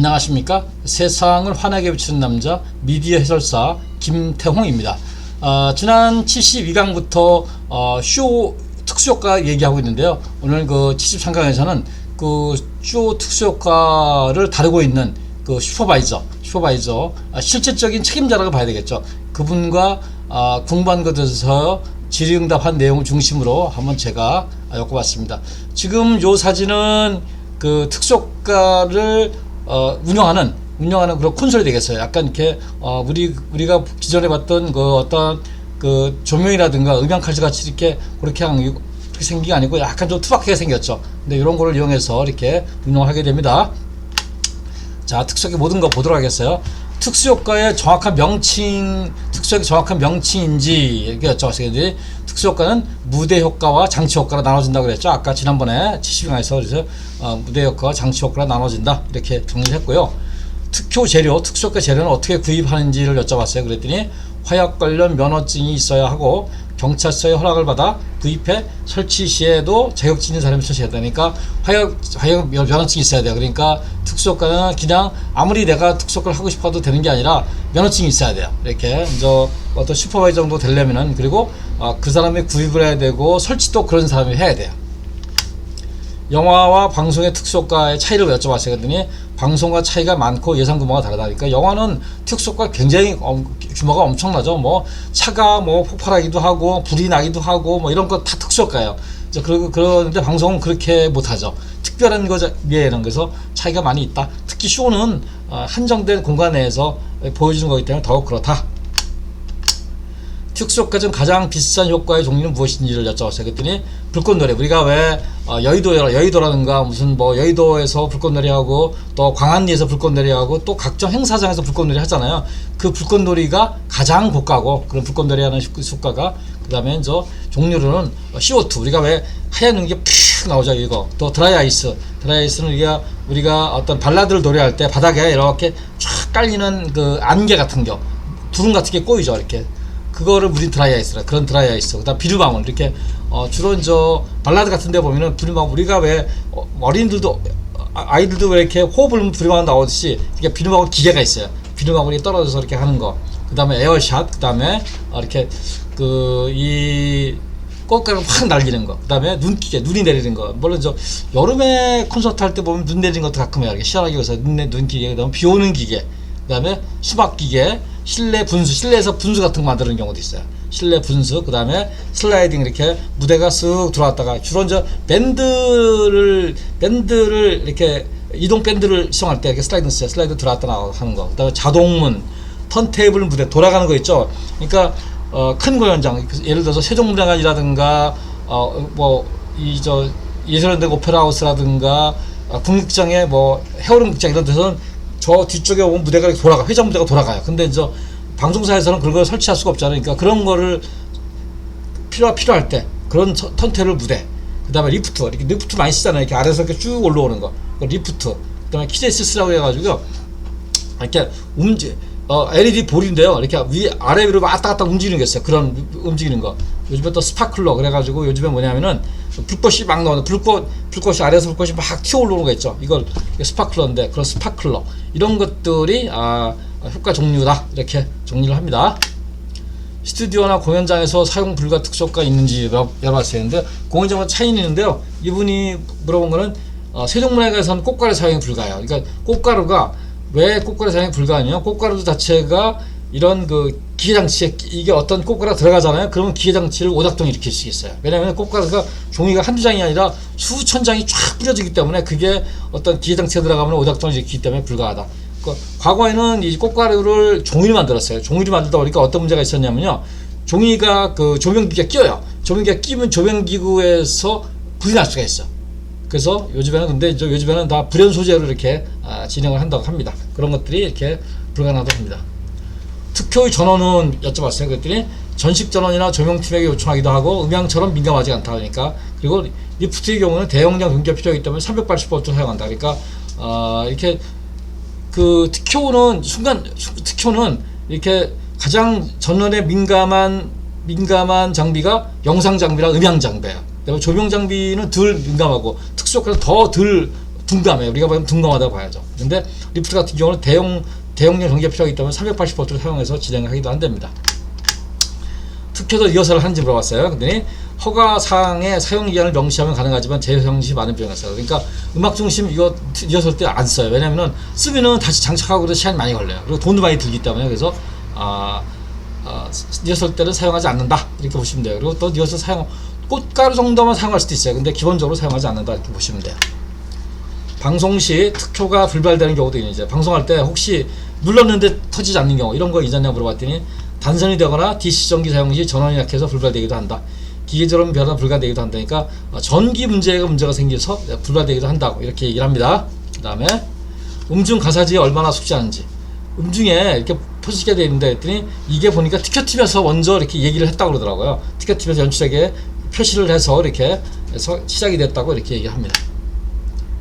안녕하십니까? 세상을 환하게 비추는 남자 미디어 해설사 김태홍입니다. 지난 72강부터 쇼 특수효과 얘기하고 있는데요. 오늘 그 73강에서는 그 쇼 특수효과를 다루고 있는 그 슈퍼바이저 실질적인 책임자라고 봐야 되겠죠. 그분과 공부한 것에서 질의응답한 내용을 중심으로 한번 제가 엮어봤습니다. 지금 요 사진은 그 특수효과를 운영하는 그런 콘솔이 되겠어요. 약간 이렇게 우리가 기존에 봤던 그 어떤 그 조명이라든가 음향 칼질 같이 이렇게 그렇게 생긴 게 아니고 약간 좀 투박하게 생겼죠. 근데 이런 거를 이용해서 이렇게 운영을 하게 됩니다. 자, 특수효과 모든 거 보도록 하겠어요. 특수효과의 정확한 명칭, 특수효과의 정확한 명칭인지 이렇게 여쭤봤어요. 특수효과는 무대효과와 장치효과로 나눠진다고 그랬죠. 아까 지난번에 70강에서 그래서 무대효과와 장치효과로 나눠진다 이렇게 정리를 했고요. 특효 재료, 특수효과 재료는 어떻게 구입하는지를 여쭤봤어요. 그랬더니 화약 관련 면허증이 있어야 하고 경찰서의 허락을 받아 구입해 설치 시에도 자격증 있는 사람이 설치해야 되니까 화약 면허증이 있어야 돼요. 그러니까 특수효과는 그냥 아무리 내가 특수효과를 하고 싶어도 되는 게 아니라 면허증이 있어야 돼요. 이렇게 이제 어떤 슈퍼바이저 정도 되려면은, 그리고 그 사람이 구입을 해야 되고 설치도 그런 사람이 해야 돼요. 영화와 방송의 특수효과의 차이를 여쭤봤어요. 그랬더니 방송과 차이가 많고 예상 규모가 다르다. 그러니까 영화는 특수효과가 굉장히 규모가 엄청나죠. 뭐 차가 뭐 폭발하기도 하고 불이 나기도 하고 뭐 이런 거 다 특수효과예요. 그런데 방송은 그렇게 못하죠. 특별한 거에는 그래서 차이가 많이 있다. 특히 쇼는 한정된 공간 내에서 보여주는 거기 때문에 더욱 그렇다. 특수효과 중 가장 비싼 효과의 종류는 무엇인지를 여쭤봤어요. 그랬더니 불꽃놀이, 우리가 왜 여의도라든가 무슨 뭐 여의도에서 불꽃놀이하고 또 광안리에서 불꽃놀이하고 또 각종 행사장에서 불꽃놀이 하잖아요. 그 불꽃놀이가 가장 고가고, 그런 불꽃놀이 하는 효과가. 그 다음에 종류로는 CO2, 우리가 왜 하얀 연기가 푹 나오죠. 이거 또 드라이아이스는 우리가 어떤 발라드를 노래할 때 바닥에 이렇게 쫙 깔리는 그 안개 같은 거, 구름 같은 게 꼬이죠. 이렇게 그거를 우린 드라이아이스라, 그런 드라이아이스. 그다음 비누방울, 이렇게 주로 발라드 같은 데 보면은 비누방울, 우리가 왜 어린들도 아이들도 왜 이렇게 호흡을 비누방울 나오듯이 이렇게 비누방울 기계가 있어요. 비누방울이 떨어져서 이렇게 하는 거. 그다음에 에어샷, 그다음에 이렇게 이 꽃가루 확 날리는 거. 그다음에 눈이 내리는 거. 물론 여름에 콘서트 할 때 보면 눈 내리는 것도 가끔 해요. 이렇게 시원하게 해서 눈 기계, 그다음에 비 오는 기계, 그다음에 수박 기계, 실내에서 분수 같은 거 만드는 경우도 있어요. 실내 분수, 그 다음에 슬라이딩, 이렇게 무대가 쓱 들어왔다가 주로 밴드를 이렇게 이동 밴드를 시청할 때 이렇게 슬라이드 들어왔다 나오고 하는 거. 그 다음에 자동문, 턴테이블 무대 돌아가는 거 있죠. 그러니까 큰 공연장, 예를 들어서 세종문화관이라든가 예술현대 오페라 하우스라든가 국립극장에 뭐 해오름 극장 이런 데서는 저 뒤쪽에 오면 무대가 돌아가, 회전 무대가 돌아가요. 근데 방송사에서는 그걸 설치할 수가 없잖아요. 그러니까 그런 거를 필요할 때 그런 턴테이블 무대, 그 다음에 리프트 많이 쓰잖아요. 이렇게 아래에서 이렇게 쭉 올라오는 거, 리프트, 그 다음에 키네시스라고 해가지고 이렇게 LED 볼인데요. 이렇게 아래 위로 왔다 갔다 움직이는 게 있어요. 그런 움직이는 거. 요즘에 또 스파클러 그래가지고 요즘에 뭐냐면은 불꽃이 막 나오는, 불꽃이 아래에서 불꽃이 막 튀어 올라오는 거 있죠. 이게 스파클러인데, 그런 스파클러 이런 것들이 효과 종류다, 이렇게 정리를 합니다. 스튜디오나 공연장에서 사용 불가 특수효과 있는지 여쭤봤었는데, 공연장마다 차이는 있는데요. 이분이 물어본 거는 세종문화회관에서는 꽃가루 사용이 불가해요. 그러니까 꽃가루가 왜 꽃가루 사용이 불가하냐면, 꽃가루 자체가 이런 그 기계장치에 이게 어떤 꽃가루가 들어가잖아요. 그러면 기계장치를 오작동 일으킬 수 있어요. 왜냐하면 꽃가루가 종이가 한두 장이 아니라 수천 장이 쫙 뿌려지기 때문에 그게 어떤 기계장치에 들어가면 오작동을 일으키기 때문에 불가하다. 과거에는 이 꽃가루를 종이를 만들었어요. 종이를 만들다 보니까 어떤 문제가 있었냐면요. 종이가 그 조명기가 끼어요. 조명기가 끼면 조명기구에서 불이 날 수가 있어. 그래서 요즘에는 다 불연 소재로 이렇게 진행을 한다고 합니다. 그런 것들이 이렇게 불가능하다고 합니다. 특효의 전원은 여쭤봤어요. 그랬더니 전식 전원이나 조명팀에게 요청하기도 하고 음향처럼 민감하지 않다 그러니까. 그리고 리프트의 경우는 대용량 전기가 필요하기 때문에 380V를 사용한다. 그러니까 이렇게 그 특효는 이렇게 가장 전원에 민감한 장비가 영상 장비랑 음향 장비예요. 조명 장비는 덜 민감하고 특수효과는 더 덜 둔감해요. 우리가 보면 둔감하다고 봐야죠. 근데 리프트 같은 경우는 대용량 전기가 필요하기 때문에 380V를 사용해서 진행하기도 한답니다. 특허도 리허설을 하는지 물어봤어요. 근데 허가사항의 사용기한을 명시하면 가능하지만 제휴 시 많은 비용이 있어요. 그러니까 음악 중심 이거 리허설 때 안 써요. 왜냐면은 쓰면은 다시 장착하고도 시간이 많이 걸려요. 그리고 돈도 많이 들기 때문에. 그래서 리허설 때는 사용하지 않는다 이렇게 보시면 돼요. 그리고 또 리허설 사용 꽃가루 정도만 사용할 수도 있어요. 근데 기본적으로 사용하지 않는다 이렇게 보시면 돼요. 방송 시 특효가 불발되는 경우도 이제 방송할 때 혹시 눌렀는데 터지지 않는 경우 이런 거 있었냐고 물어봤더니 단선이 되거나 DC 전기 사용 시 전원이 약해서 불발되기도 한다. 기계적으로 변화 불가되기도 한다니까 전기 문제가 생겨서 불발되기도 한다고 이렇게 얘기를 합니다. 그 다음에 음중 가사지에 얼마나 숙지하는지 음중에 이렇게 표시가 되어 있는데 했더니 이게 보니까 티켓팀에서 먼저 이렇게 얘기를 했다고 그러더라고요. 티켓팀에서 연출에게 표시를 해서 이렇게 해서 시작이 됐다고 이렇게 얘기합니다.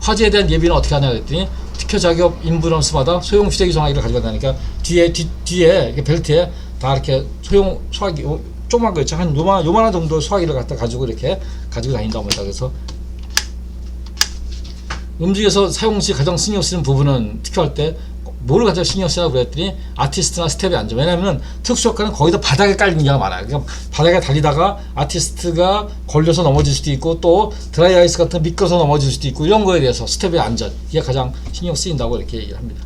화재에 대한 예비는 어떻게 하냐 그랬더니 특허 자격 인부런스마다 소형 휴대기 소화기를 가지고 다니니까 뒤에 이렇게 벨트에 다 이렇게 소형 소화기 조그만 거 있죠. 한 요만한 정도 소화기를 갖다 가지고 이렇게 가지고 다닌다고 합니다. 그래서 음중에서 사용 시 가장 신경 쓰는 부분은 특허할 때 뭐를 가장 신경 쓰냐고 그랬더니 아티스트나 스텝이 안전. 왜냐면은 특수효과는 거의 다 바닥에 깔리는 경우가 많아요. 그러니까 바닥에 달리다가 아티스트가 걸려서 넘어질 수도 있고 또 드라이 아이스 같은 미끄러서 넘어질 수도 있고 이런 거에 대해서 스텝의 안전 이게 가장 신경 쓰인다고 이렇게 얘기를 합니다.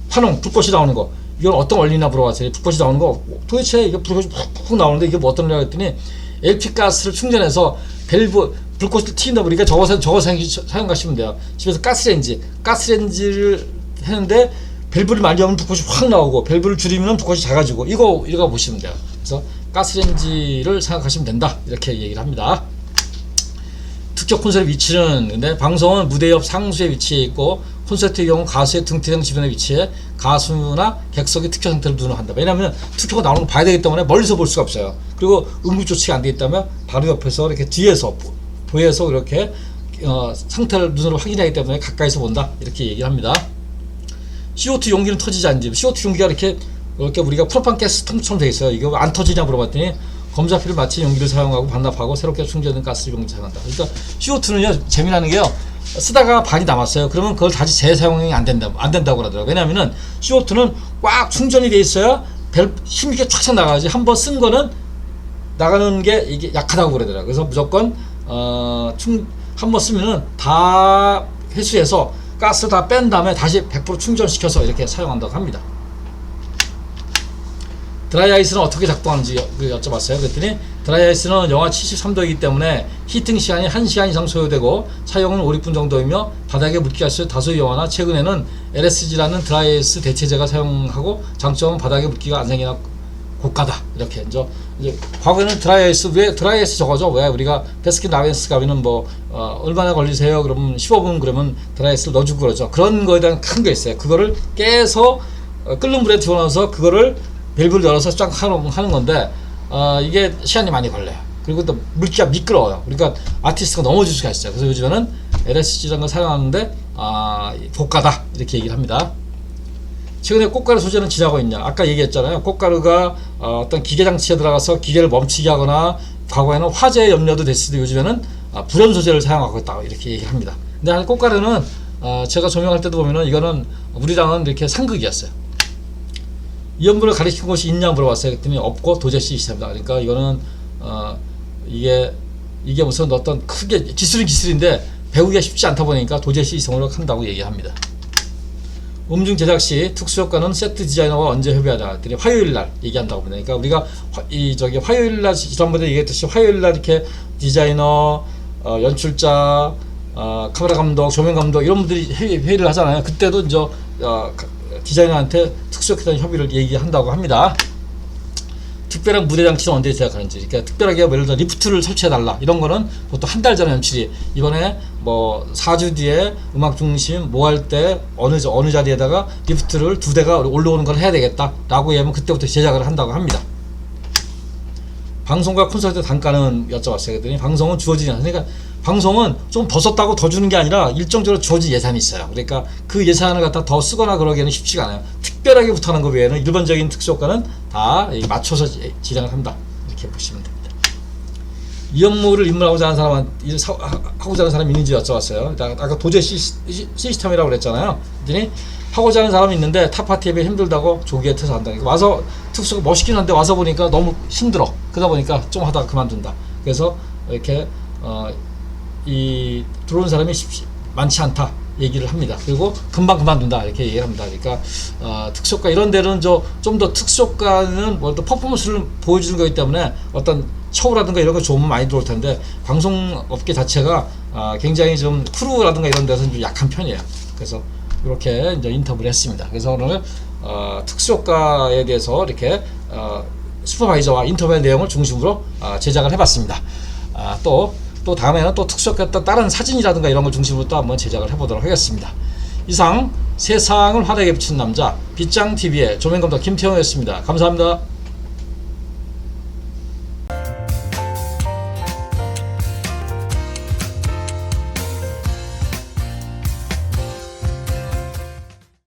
환웅 불꽃이 나오는 거 이건 어떤 원리나 물어봤어요. 불꽃이 나오는 거 도대체 이게 불꽃이 푹 나오는데 이게 뭐 어떤 원리냐 했더니 LP 가스를 충전해서 밸브 불꽃을 튀긴다 보니까 저거 사용하시면 돼요. 집에서 가스레인지를 했는데 밸브를 많이 하면 불꽃이 확 나오고 밸브를 줄이면 불꽃이 작아지고 이거 보시면 돼요. 그래서 가스레인지를 생각하시면 된다 이렇게 얘기를 합니다. 특허 콘솔의 위치는 근데 방송은 무대 옆 상수에 위치해 있고 콘서트의 경우 가수의 등대등 주변에 위치해 가수나 객석의 특허 상태를 누락한다. 왜냐하면 특허가 나오는 거 봐야 되기 때문에 멀리서 볼 수가 없어요. 그리고 응급 조치가 안 되기 때문에 바로 옆에서 이렇게 뒤에서 보여서 이렇게 상태를 눈으로 확인하기 때문에 가까이서 본다 이렇게 얘기를 합니다. CO2 용기는 터지지 않는지 CO2 용기가 이렇게 우리가 프로판 가스 통처럼 되어 있어요. 이거 안 터지냐 물어봤더니 검사피를 마친 용기를 사용하고 반납하고 새롭게 충전된 가스를 용기 사용한다. 그러니까 CO2는요 재미나는 게요 쓰다가 반이 남았어요. 그러면 그걸 다시 재사용이 안 된다고 그러더라고요. 왜냐하면은 CO2는 꽉 충전이 돼 있어야 힘있게 촥촥 나가지 한번 쓴 거는 나가는 게 이게 약하다고 그러더라고요. 그래서 무조건 한번 쓰면은 다 회수해서 가스 다 뺀 다음에 다시 100% 충전시켜서 이렇게 사용한다고 합니다. 드라이 아이스는 어떻게 작동하는지 여쭤봤어요. 그랬더니 드라이 아이스는 영하 73도이기 때문에 히팅 시간이 1시간 이상 소요되고 사용은 5, 6분 정도이며 바닥에 물기가 다소 위험하나 최근에는 LSG라는 드라이 아이스 대체제가 사용하고 장점은 바닥에 물기가 안 생기나 고가다. 이렇게 이제 과거에는 드라이 아이스 왜 드라이 아이스 저거죠? 왜 우리가 베스킨 라빈스 가면은 뭐 얼마나 걸리세요? 그러면 15분 그러면 드라이 아이스를 넣어주고 그러죠. 그런 거에 대한 큰 게 있어요. 그거를 깨서 끓는 물에 집어넣어서 그거를 밸브를 열어서 쫙 하는 건데 이게 시간이 많이 걸려요. 그리고 또 물기가 미끄러워요. 그러니까 아티스트가 넘어질 수가 있어요. 그래서 요즘에는 LSG라는 걸 사용하는데 고가다 이렇게 얘기를 합니다. 최근에 꽃가루 소재는 지나고 있냐? 아까 얘기했잖아요. 꽃가루가 어떤 기계 장치에 들어가서 기계를 멈추게 하거나 과거에는 화재 염려도 됐을 때 요즘에는 불연 소재를 사용하고 있다 이렇게 얘기합니다. 근데 꽃가루는 제가 조명할 때도 보면은 이거는 우리랑은 이렇게 상극이었어요. 이연분을 가리킨 곳이 있냐 물어봤어요. 그랬더니 없고 도제시 있습니다. 그러니까 이거는 이게 무슨 어떤 크게 기술인데 배우기가 쉽지 않다 보니까 도제시 이성으로 한다고 얘기합니다. 음중 제작 시 특수효과는 세트 디자이너와 언제 협의하자 했더니 화요일날 얘기한다고 합니다. 그러니까 우리가 화요일날 지난번에 얘기했듯이 화요일날 이렇게 디자이너, 연출자, 카메라 감독, 조명 감독 이런 분들이 회의를 하잖아요. 그때도 이제 디자이너한테 특수효과에 대한 협의를 얘기한다고 합니다. 특별한 무대 장치는 언제 제작하는지, 그러니까 특별하게 예를 들어 리프트를 설치해달라 이런 거는 보통 한 달 전에 연출이 이번에 뭐 4주 뒤에 음악 중심 뭐 할 때 어느 자리에다가 리프트를 2대가 올라오는 걸 해야 되겠다 라고 하면 그때부터 제작을 한다고 합니다. 방송과 콘서트 단가는 여쭤봤어요. 그랬더니 방송은 주어진 예산, 그러니까 방송은 좀 더 썼다고 더 주는 게 아니라 일정적으로 주어진 예산이 있어요. 그러니까 그 예산을 갖다 더 쓰거나 그러기에는 쉽지가 않아요. 특별하게 부탁하는 것 외에는 일반적인 특수효과는 다 맞춰서 진행을 한다 이렇게 보시면 됩니다. 이 업무를 입문하고자 하는 하고자 하는 사람이 있는지 여쭤봤어요. 아까 도제 시스템이라고 그랬잖아요. 그랬더니 하고자 하는 사람이 있는데 타파티에 비해 힘들다고 조기에 퇴사한다. 와서 특수가 멋있긴 한데 와서 보니까 너무 힘들어. 그러다 보니까 좀 하다가 그만둔다. 그래서 이렇게 이 들어온 사람이 많지 않다 얘기를 합니다. 그리고 금방 그만둔다 이렇게 얘기를 합니다. 그러니까 특수효과 이런 데는 좀 더 특수효과는 뭐 또 퍼포먼스를 보여주는 거기 때문에 어떤 셔우라든가 이런 거 좋으면 많이 들어올 텐데 방송업계 자체가 굉장히 좀 크루라든가 이런 데서는 좀 약한 편이에요. 그래서 이렇게 이제 인터뷰를 했습니다. 그래서 오늘 특수효과에 대해서 이렇게 슈퍼바이저와 인터뷰 내용을 중심으로 제작을 해봤습니다. 또 다음에는 또 특수효과 다른 사진이라든가 이런 걸 중심으로 또 한번 제작을 해보도록 하겠습니다. 이상 세상을 화려하게 비춘 남자 빗장TV의 조명검사 김태형이었습니다. 감사합니다.